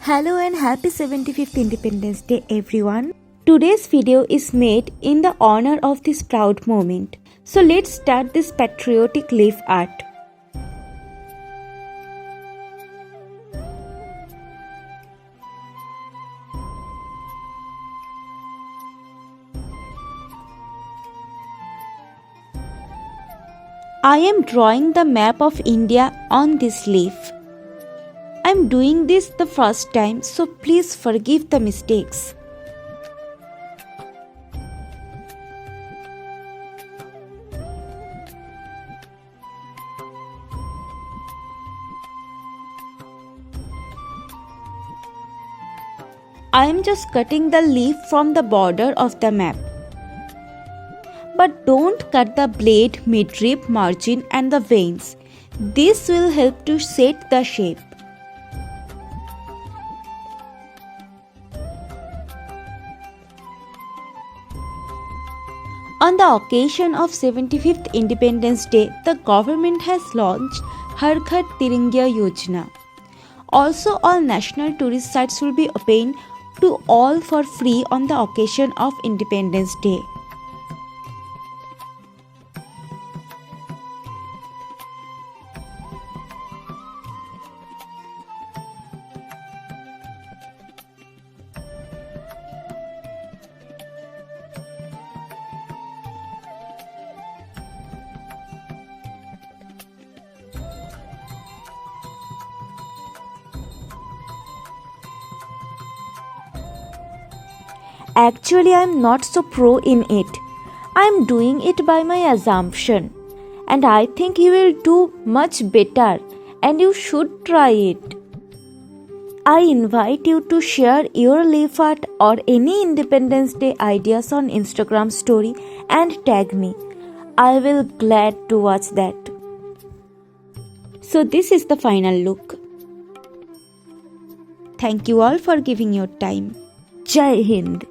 Hello and happy 75th Independence Day everyone. Today's video is made in the honor of this proud moment. So let's start this patriotic leaf art. I am drawing the map of India on this leaf. I am doing this the first time, so please forgive the mistakes. I am just cutting the leaf from the border of the map. But don't cut the blade, midrib, margin and the veins. This will help to set the shape. On the occasion of 75th Independence Day, the government has launched Har Ghar Tiranga Yojana. Also, all national tourist sites will be open to all for free on the occasion of Independence Day. Actually, I am not so pro in it. I am doing it by my assumption. And I think you will do much better and you should try it. I invite you to share your leaf art or any Independence Day ideas on Instagram story and tag me. I will glad to watch that. So this is the final look. Thank you all for giving your time. Jai Hind.